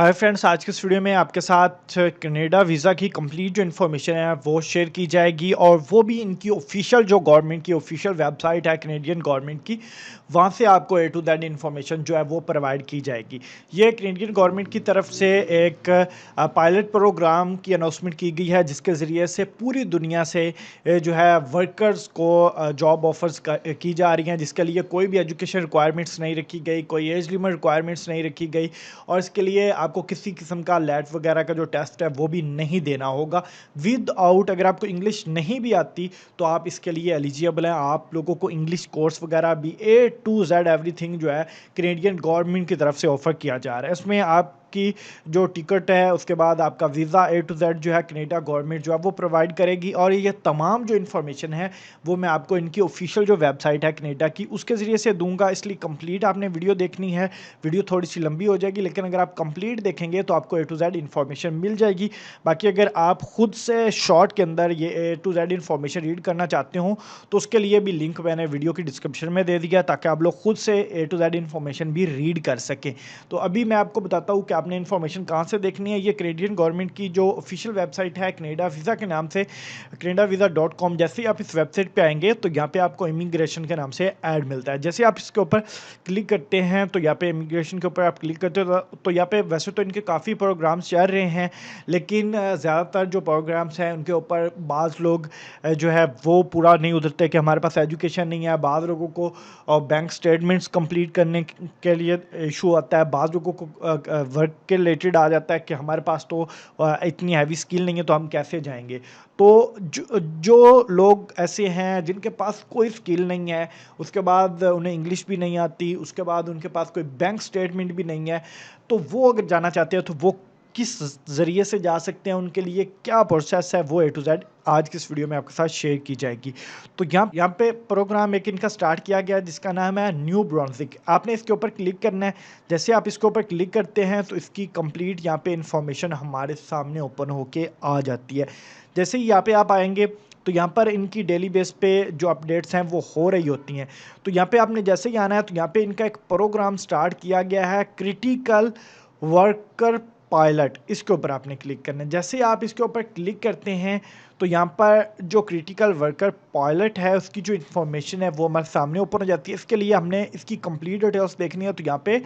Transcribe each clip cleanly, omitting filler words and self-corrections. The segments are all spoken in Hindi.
हाय फ्रेंड्स, आज के इस वीडियो में आपके साथ कनाडा वीज़ा की कंप्लीट जो इन्फॉर्मेशन है वो शेयर की जाएगी और वो भी इनकी ऑफिशियल जो गवर्नमेंट की ऑफिशियल वेबसाइट है कनेडियन गवर्नमेंट की, वहाँ से आपको ए टू दैट इन्फॉर्मेशन जो है वो प्रोवाइड की जाएगी। ये कनेडियन गवर्नमेंट की तरफ से एक पायलट प्रोग्राम की अनाउंसमेंट की गई है जिसके ज़रिए से पूरी दुनिया से जो है वर्कर्स को जॉब ऑफर्स की जा रही हैं, जिसके लिए कोई भी एजुकेशन रिक्वायरमेंट्स नहीं रखी गई, कोई एज लिमिट रिक्वायरमेंट्स नहीं रखी गई और इसके लिए आपको किसी किस्म का लैट वगैरह का जो टेस्ट है वो भी नहीं देना होगा। विद आउट अगर आपको इंग्लिश नहीं भी आती तो आप इसके लिए एलिजिबल हैं। आप लोगों को इंग्लिश कोर्स वगैरह भी ए टू जेड एवरीथिंग जो है कनेडियन गवर्नमेंट की तरफ से ऑफर किया जा रहा है। इसमें आपकी जो टिकट है, उसके बाद आपका वीज़ा ए टू जेड जो है कनेडा गवर्नमेंट जो है वो प्रोवाइड करेगी और ये तमाम जो इन्फॉर्मेशन है वो मैं आपको इनकी ऑफिशियल जो वेबसाइट है कनेडा की उसके ज़रिए से दूंगा, इसलिए कंप्लीट आपने वीडियो देखनी है। वीडियो थोड़ी सी लंबी हो जाएगी लेकिन अगर आप कंप्लीट देखेंगे तो आपको ए टू जेड इन्फॉर्मेशन मिल जाएगी। बाकी अगर आप खुद से शॉर्ट के अंदर ये ए टू जेड इन्फॉर्मेशन रीड करना चाहते हो तो उसके लिए भी लिंक मैंने वीडियो की डिस्क्रिप्शन में दे दिया ताकि आप लोग खुद से ए टू जेड इन्फॉर्मेशन भी रीड कर सकें। तो अभी मैं आपको बताता हूँ कि आपने इन्फॉर्मेशन कहाँ से देखनी है। ये कनेडियन गवर्नमेंट की जो ऑफिशियल वेबसाइट है कनेडा वीज़ा के नाम से, canadaVisa.com। जैसे ही आप इस वेबसाइट पे आएंगे तो यहाँ पे आपको इमिग्रेशन के नाम से ऐड मिलता है। जैसे आप इसके ऊपर क्लिक करते हैं तो यहाँ पे इमिग्रेशन के ऊपर आप क्लिक करते हो तो यहाँ पे वैसे तो इनके काफ़ी प्रोग्राम्स चल रहे हैं लेकिन ज़्यादातर जो प्रोग्राम्स हैं उनके ऊपर बाज़ लोग जो है वो पूरा नहीं उतरते कि हमारे पास एजुकेशन नहीं है। बाज़ लोगों को बैंक स्टेटमेंट्स कंप्लीट करने के लिए इशू आता है, बाज़ लोगों को वर्क के रिलेटेड आ जाता है कि हमारे पास तो इतनी हैवी स्किल नहीं है तो हम कैसे जाएंगे। तो जो लोग ऐसे हैं जिनके पास कोई स्किल नहीं है, उसके बाद उन्हें इंग्लिश भी नहीं आती, उसके बाद उनके पास कोई बैंक स्टेटमेंट भी नहीं है, तो वो अगर जाना चाहते हैं तो वो किस ज़रिए से जा सकते हैं, उनके लिए क्या प्रोसेस है, वो ए टू जेड आज की इस वीडियो में आपके साथ शेयर की जाएगी। तो यहाँ पे प्रोग्राम एक इनका स्टार्ट किया गया है जिसका नाम है न्यू ब्रांजिक। आपने इसके ऊपर क्लिक करना है। जैसे आप इसके ऊपर क्लिक करते हैं तो इसकी कंप्लीट यहाँ पे इंफॉर्मेशन हमारे सामने ओपन होके आ जाती है। जैसे ही यहाँ पे आप आएंगे तो यहाँ पर इनकी डेली बेस पे जो अपडेट्स हैं वो हो रही होती हैं। तो यहाँ पे आपने जैसे ही आना है तो यहाँ पे इनका एक प्रोग्राम स्टार्ट किया गया है क्रिटिकल वर्कर पायलट, इसके ऊपर आपने क्लिक करना है। जैसे ही आप इसके ऊपर क्लिक करते हैं तो यहाँ पर जो क्रिटिकल वर्कर पायलट है उसकी जो इन्फॉर्मेशन है वो हमारे सामने ओपन हो जाती है। इसके लिए हमने इसकी कंप्लीट डिटेल्स देखनी है तो यहाँ पे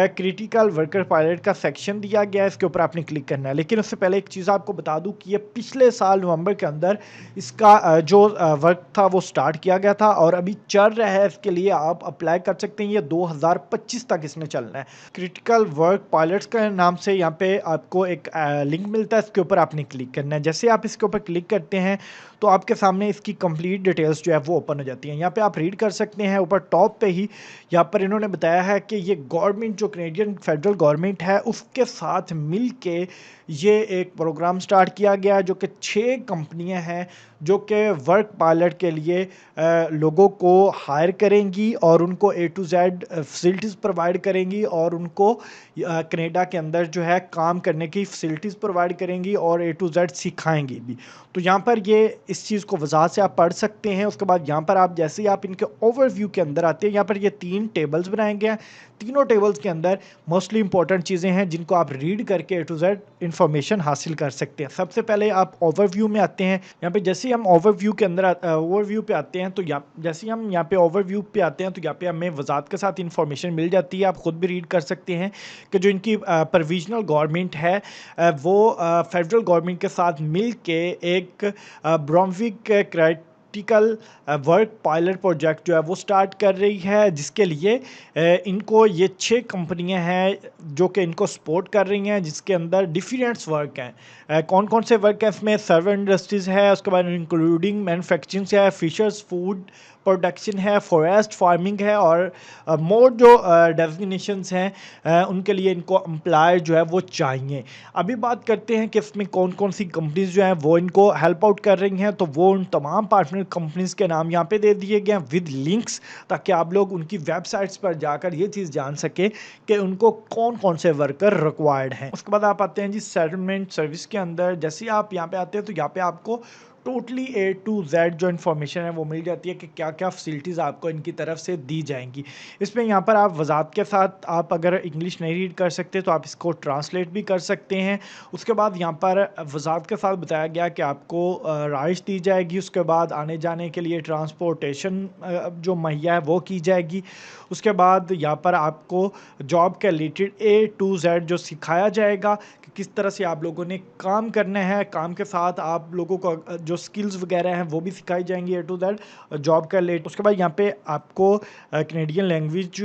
क्रिटिकल वर्कर पायलट का सेक्शन दिया गया है, इसके ऊपर आपने क्लिक करना है। लेकिन उससे पहले एक चीज़ आपको बता दूं कि ये पिछले साल नवंबर के अंदर इसका जो वर्क था वो स्टार्ट किया गया था और अभी चल रहा है। इसके लिए आप अप्लाई कर सकते हैं, ये 2025 तक इसने चलना है। क्रिटिकल वर्क पायलट्स के नाम से यहाँ पे आपको एक लिंक मिलता है, इसके ऊपर आपने क्लिक करना है। जैसे आप इसके ऊपर क्लिक करते हैं तो आपके सामने इसकी कंप्लीट डिटेल्स जो है वो ओपन हो जाती हैं। यहाँ पे आप रीड कर सकते हैं। ऊपर टॉप पे ही यहाँ पर इन्होंने बताया है कि ये गवर्नमेंट जो कनेडियन फेडरल गवर्नमेंट है उसके साथ मिल के ये एक प्रोग्राम स्टार्ट किया गया जो कि 6 कंपनियां हैं जो कि वर्क पायलट के लिए लोगों को हायर करेंगी और उनको ए टू जेड फैसिलिटीज़ प्रोवाइड करेंगी और उनको कनाडा के अंदर जो है काम करने की फैसिलिटीज़ प्रोवाइड करेंगी और ए टू जेड सिखाएंगी भी। तो यहाँ पर ये इस चीज़ को वजाहत से आप पढ़ सकते हैं। उसके बाद यहाँ पर आप जैसे ही आप इनके ओवरव्यू के अंदर आते हैं, यहाँ पर ये 3 टेबल्स बनाए गए हैं। तीनों टेबल्स के अंदर मोस्टली इंपॉर्टेंट चीज़ें हैं जिनको आप रीड करके ए टू जेड इन्फॉर्मेशन हासिल कर सकते हैं। सबसे पहले आप ओवरव्यू में आते हैं। यहाँ पे जैसे ही हम ओवरव्यू के अंदर ओवरव्यू पे आते हैं तो जैसे ही हम यहाँ पे ओवरव्यू पे आते हैं तो यहाँ पे हमें वजाहत के साथ इन्फॉर्मेशन मिल जाती है। आप ख़ुद भी रीड कर सकते हैं कि जो इनकी प्रोविजनल गवर्नमेंट है वो फेडरल गवर्नमेंट के साथ मिल के एक ब्रॉम्विक क्राइटिकल वर्क पायलट प्रोजेक्ट जो है वो स्टार्ट कर रही है, जिसके लिए इनको ये 6 कंपनियां हैं जो कि इनको सपोर्ट कर रही हैं, जिसके अंदर डिफरेंट्स वर्क हैं। कौन कौन से वर्क हैं इसमें? सर्व इंडस्ट्रीज़ है, उसके बाद इंक्लूडिंग मैन्युफैक्चरिंग है, फिशर्स फूड प्रोडक्शन है, फॉरेस्ट फार्मिंग है और मोर जो डेजिग्नेशंस हैं उनके लिए इनको एम्प्लॉय जो है वो चाहिए। अभी बात करते हैं कि इसमें कौन कौन सी कंपनीज जो हैं वो इनको हेल्प आउट कर रही हैं। तो वो उन तमाम पार्टनर कंपनीज के नाम यहाँ पे दे दिए गए हैं विद लिंक्स, ताकि आप लोग उनकी वेबसाइट्स पर जाकर ये चीज़ जान सके कि उनको कौन कौन से वर्कर रिक्वायर्ड हैं। उसके बाद आप आते हैं जी सेटलमेंट सर्विस के अंदर। जैसे ही आप यहाँ पे आते हैं तो यहाँ पे आपको टोटली ए टू जेड जो इन्फॉर्मेशन है वो मिल जाती है कि क्या क्या फैसिलिटीज़ आपको इनकी तरफ से दी जाएंगी। इसमें यहाँ पर आप वजाहत के साथ, आप अगर इंग्लिश नहीं रीड कर सकते तो आप इसको ट्रांसलेट भी कर सकते हैं। उसके बाद यहाँ पर वजाहत के साथ बताया गया कि आपको राइश दी जाएगी, उसके बाद आने जाने के लिए ट्रांसपोर्टेशन जो मुहैया है वो की जाएगी। उसके बाद यहाँ पर आपको जॉब के रिलेटेड ए टू जेड जो सिखाया जाएगा कि किस तरह से आप लोगों ने काम करना है, काम के साथ आप लोगों को जो स्किल्स वगैरह हैं वो भी सिखाई जाएंगी ए टू जेड जॉब का रिलेटेड। उसके बाद यहाँ पे आपको कैनेडियन लैंग्वेज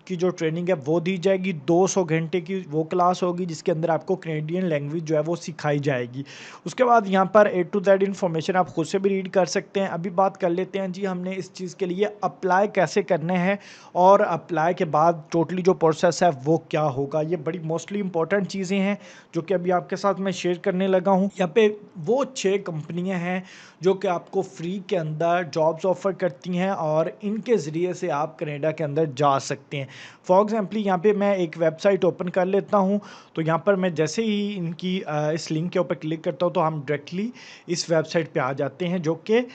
की जो ट्रेनिंग है वो दी जाएगी। 200 घंटे की वो क्लास होगी जिसके अंदर आपको कैनेडियन लैंग्वेज जो है वो सिखाई जाएगी। उसके बाद यहाँ पर ए टू जेड इन्फॉर्मेशन आप खुद से भी रीड कर सकते हैं। अभी बात कर लेते हैं जी हमने इस चीज़ के लिए अप्लाई कैसे करने हैं और अप्लाई के बाद टोटली जो प्रोसेस है वो क्या होगा। ये बड़ी मोस्टली इंपॉर्टेंट चीज़ें हैं जो कि अभी आपके साथ मैं शेयर करने लगा हूँ। यहाँ पे वो 6 कंपनियाँ हैं जो कि आपको फ्री के अंदर जॉब्स ऑफ़र करती हैं और इनके ज़रिए से आप कनाडा के अंदर जा सकते हैं। फॉर एग्जाम्पल यहाँ पे मैं एक वेबसाइट ओपन कर लेता हूँ, तो यहाँ पर मैं जैसे ही इनकी इस लिंक के ऊपर क्लिक करता हूँ तो हम डायरेक्टली इस वेबसाइट पे आ जाते हैं जो कि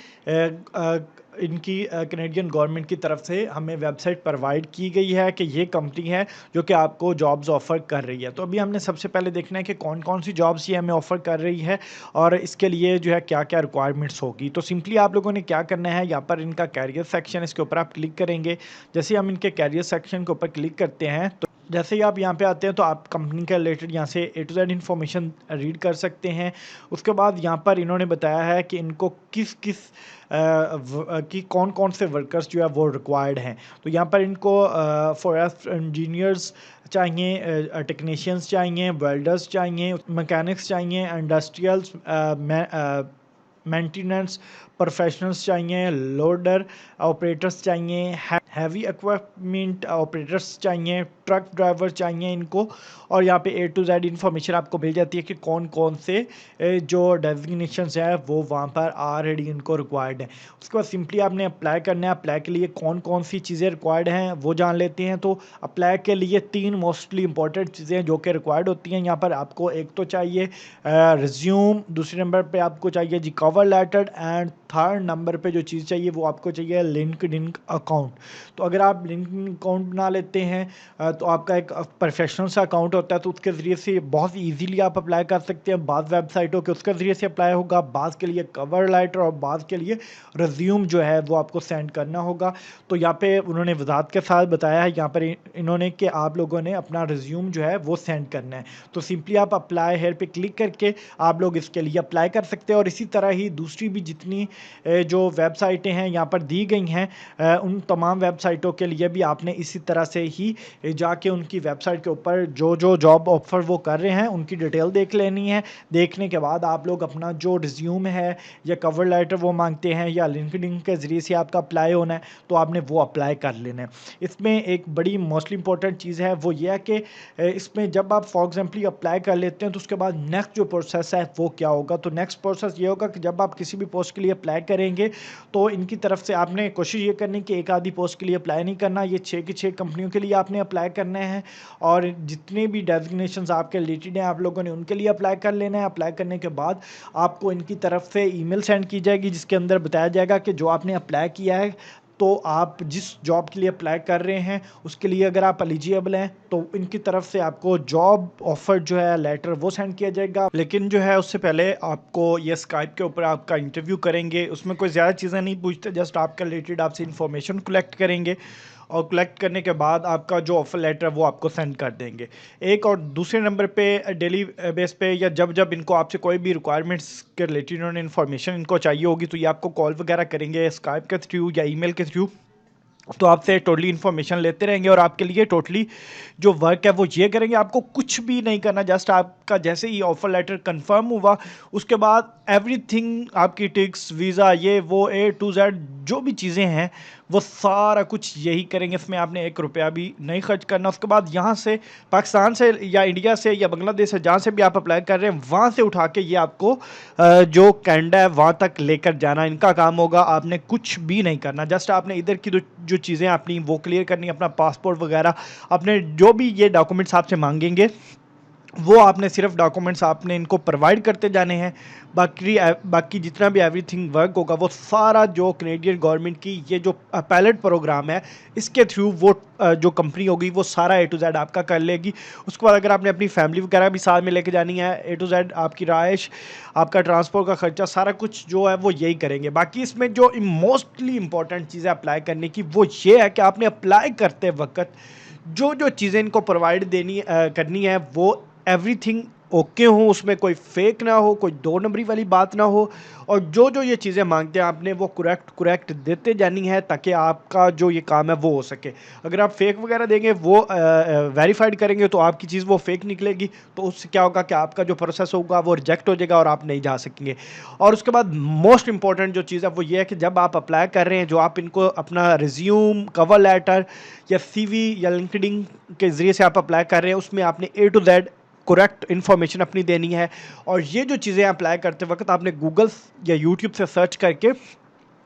इनकी कैनेडियन गवर्नमेंट की तरफ से हमें वेबसाइट प्रोवाइड की गई है कि ये कंपनी है जो कि आपको जॉब्स ऑफ़र कर रही है। तो अभी हमने सबसे पहले देखना है कि कौन कौन सी जॉब्स ये हमें ऑफ़र कर रही है और इसके लिए जो है क्या क्या रिक्वायरमेंट्स होगी। तो सिंपली आप लोगों ने क्या करना है, यहाँ पर इनका कैरियर सेक्शन, इसके ऊपर आप क्लिक करेंगे। जैसे हम इनके कैरियर सेक्शन के ऊपर क्लिक करते हैं तो जैसे ही आप यहाँ पे आते हैं तो आप कंपनी के रिलेटेड यहाँ से ए टू जेड इन्फॉर्मेशन रीड कर सकते हैं। उसके बाद यहाँ पर इन्होंने बताया है कि इनको किस किस कि कौन कौन से वर्कर्स जो है वो रिक्वायर्ड हैं। तो यहाँ पर इनको फॉरेस्ट इंजीनियर्स चाहिए, टेक्नीशियंस चाहिए, वेल्डर्स चाहिए, मैकेनिक्स चाहिए, इंडस्ट्रियल्स मेंटेनेंस प्रोफेशनल्स चाहिए, लोडर ऑपरेटर्स चाहिए, हैवी इक्विपमेंट ऑपरेटर्स चाहिए, ट्रक ड्राइवर चाहिए इनको। और यहाँ पे ए टू जेड इन्फॉर्मेशन आपको मिल जाती है कि कौन कौन से जो डेजिग्नेशंस है वो वहाँ पर ऑलरेडी इनको रिक्वायर्ड है। उसके बाद सिंपली आपने अप्लाई करना है। अप्लाई के लिए कौन कौन सी चीज़ें रिक्वायर्ड हैं वो जान लेते हैं। तो अप्लाई के लिए 3 मोस्टली इंपॉर्टेंट चीज़ें जो कि रिक्वायर्ड होती हैं यहाँ पर आपको, एक तो चाहिए रिज्यूम, दूसरे नंबर पे आपको चाहिए जी cover letter, and third number पे जो चीज़ चाहिए वो आपको चाहिए लिंक्डइन अकाउंट। तो अगर आप लिंक्डइन अकाउंट बना लेते हैं तो आपका एक प्रोफेशनल सा अकाउंट होता है, तो उसके ज़रिए से बहुत ईजीली आप अप्लाई कर सकते हैं। बाज़ वेबसाइटों के उसके ज़रिए से अप्लाई होगा, बाज़ के लिए कवर लेटर और बाज़ के लिए रिज्यूम जो है वो आपको सेंड करना होगा। तो यहाँ पे उन्होंने वजाहत के साथ बताया है यहाँ पर इन्होंने कि आप लोगों ने अपना रिज्यूम जो है वो सेंड करना है। तो सिंपली आप अप्लाई हेयर पे क्लिक करके आप लोग इसके लिए अप्लाई कर सकते हैं। और इसी तरह ही दूसरी भी जितनी जो वेबसाइटें हैं यहाँ पर दी गई हैं उन तमाम वेबसाइटों के लिए भी आपने इसी तरह से ही जाके उनकी वेबसाइट के ऊपर जो जो जॉब ऑफर वो कर रहे हैं उनकी डिटेल देख लेनी है। देखने के बाद आप लोग अपना जो रिज्यूम है या कवर लेटर वो मांगते हैं या लिंक्डइन के ज़रिए से आपका अप्लाई होना है तो आपने वो अप्लाई कर लेना है। इसमें एक बड़ी मोस्टली इंपॉर्टेंट चीज़ है वो ये है कि इसमें जब आप फॉर एग्जाम्पल अप्लाई कर लेते हैं तो उसके बाद नेक्स्ट जो प्रोसेस है वो क्या होगा। तो नेक्स्ट प्रोसेस ये होगा कि जब आप किसी भी पोस्ट के लिए अप्लाई करेंगे तो इनकी तरफ से आपने कोशिश ये करनी कि एक आधी पोस्ट के लिए अप्लाई नहीं करना, ये 6 की 6 कंपनियों के लिए आपने अप्लाई करना है। और जितने भी डेजिग्नेशंस आपके रिलेटेड हैं आप लोगों ने उनके लिए अप्लाई कर लेना है। अप्लाई करने के बाद आपको इनकी तरफ से ईमेल सेंड की जाएगी जिसके अंदर बताया जाएगा कि जो आपने अप्लाई किया है तो आप जिस जॉब के लिए अप्लाई कर रहे हैं उसके लिए अगर आप एलिजिबल हैं तो इनकी तरफ से आपको जॉब ऑफर जो है लेटर वो सेंड किया जाएगा। लेकिन जो है उससे पहले आपको ये स्काइप के ऊपर आपका इंटरव्यू करेंगे, उसमें कोई ज़्यादा चीज़ें नहीं पूछते, जस्ट आपके रिलेटेड आपसे इन्फॉर्मेशन कलेक्ट करेंगे और कलेक्ट करने के बाद आपका जो ऑफर लेटर है वो आपको सेंड कर देंगे। एक और दूसरे नंबर पे डेली बेस पे या जब जब इनको आपसे कोई भी रिक्वायरमेंट्स के रिलेटेड इन्होंने इन्फॉर्मेशन इनको चाहिए होगी तो ये आपको कॉल वगैरह करेंगे स्काइप के थ्रू या ईमेल के थ्रू। तो आपसे टोटली इन्फॉर्मेशन लेते रहेंगे और आपके लिए टोटली जो वर्क है वो ये करेंगे। आपको कुछ भी नहीं करना, जस्ट आपका जैसे ही ऑफर लेटर कंफर्म हुआ उसके बाद एवरीथिंग आपकी टिक्स वीज़ा ये वो ए टू जेड जो भी चीज़ें हैं वो सारा कुछ यही करेंगे। इसमें आपने 1 रुपया भी नहीं खर्च करना। उसके बाद यहाँ से पाकिस्तान से या इंडिया से या बांग्लादेश से जहाँ से भी आप अप्लाई कर रहे हैं वहाँ से उठा के ये आपको जो कनाडा है वहाँ तक लेकर जाना इनका काम होगा। आपने कुछ भी नहीं करना, जस्ट आपने इधर की जो चीज़ें अपनी वो क्लियर करनी, अपना पासपोर्ट वगैरह, अपने जो भी ये डॉक्यूमेंट्स आपसे मांगेंगे वो आपने सिर्फ डॉक्यूमेंट्स आपने इनको प्रोवाइड करते जाने हैं। बाकी जितना भी एवरीथिंग वर्क होगा वो सारा जो कनेडियन गवर्नमेंट की ये जो पायलट प्रोग्राम है इसके थ्रू वो जो कंपनी होगी वो सारा ए टू जेड आपका कर लेगी। उसके बाद अगर आपने अपनी फैमिली वगैरह भी साथ में लेके जानी है, ए टू जेड आपकी रहाइश, आपका ट्रांसपोर्ट का खर्चा, सारा कुछ जो है वो यही करेंगे। बाकी इसमें जो मोस्टली इंपॉर्टेंट चीज़ें अप्लाई करने की वो ये है कि आपने अप्लाई करते वक्त जो जो चीज़ें इनको प्रोवाइड करनी है वो एवरीथिंग ओके हो, उसमें कोई फेक ना हो, कोई दो नंबरी वाली बात ना हो, और जो जो ये चीज़ें मांगते हैं आपने वो करेक्ट देते जानी है ताकि आपका जो ये काम है वो हो सके। अगर आप फेक वगैरह देंगे, वो वेरीफाइड करेंगे तो आपकी चीज़ वो फेक निकलेगी, तो उससे क्या होगा कि आपका जो प्रोसेस होगा वो रिजेक्ट हो जाएगा और आप नहीं जा सकेंगे। और उसके बाद मोस्ट इंपॉर्टेंट जो चीज़ है वो ये है कि जब आप अप्लाई कर रहे हैं, जो आप इनको अपना रिज्यूम, कवर लेटर या सीवी या लिंक्डइन के ज़रिए से आप अप्लाई कर रहे हैं, उसमें आपने ए टू जेड करेक्ट इन्फॉर्मेशन अपनी देनी है। और ये जो चीज़ें अप्लाई करते वक्त आपने गूगल या यूट्यूब से सर्च करके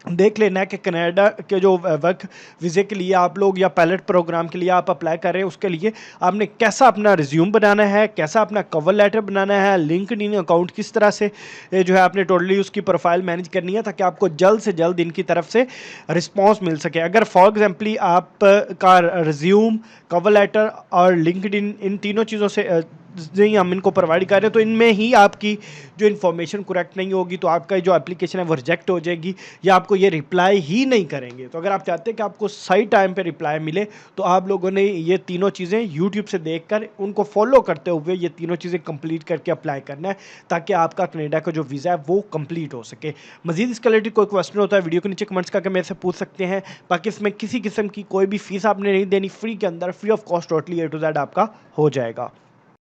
देख लेना है कि कनाडा के जो वर्क वीज़े के लिए आप लोग या पायलट प्रोग्राम के लिए आप अप्लाई कर रहे हैं, उसके लिए आपने कैसा अपना रिज्यूम बनाना है, कैसा अपना कवर लेटर बनाना है, लिंक्डइन अकाउंट किस तरह से जो है आपने टोटली उसकी प्रोफाइल मैनेज करनी है ताकि आपको जल्द से जल्द इनकी तरफ से रिस्पॉन्स मिल सके। अगर फॉर एग्जाम्पली आप का रिज्यूम, कवर लेटर और लिंक्डइन इन तीनों चीज़ों से नहीं हम इनको प्रोवाइड कर रहे हैं तो इनमें ही आपकी जो इन्फॉर्मेशन करेक्ट नहीं होगी तो आपका जो एप्लीकेशन है वो रिजेक्ट हो जाएगी या आपको ये रिप्लाई ही नहीं करेंगे। तो अगर आप चाहते हैं कि आपको सही टाइम पे रिप्लाई मिले तो आप लोगों ने ये तीनों चीज़ें यूट्यूब से देखकर उनको फॉलो करते हुए ये तीनों चीज़ें कंप्लीट करके अप्लाई करना है ताकि आपका कनाडा का जो वीज़ा है वो कंप्लीट हो सके। मजीद इसके रिलेटेड कोई क्वेश्चन होता है वीडियो के नीचे कमेंट्स करके मेरे से पूछ सकते हैं। बाकी इसमें किसी किस्म की कोई भी फीस आपने नहीं देनी, फ्री के अंदर, free of cost totally A to Z आपका हो जाएगा।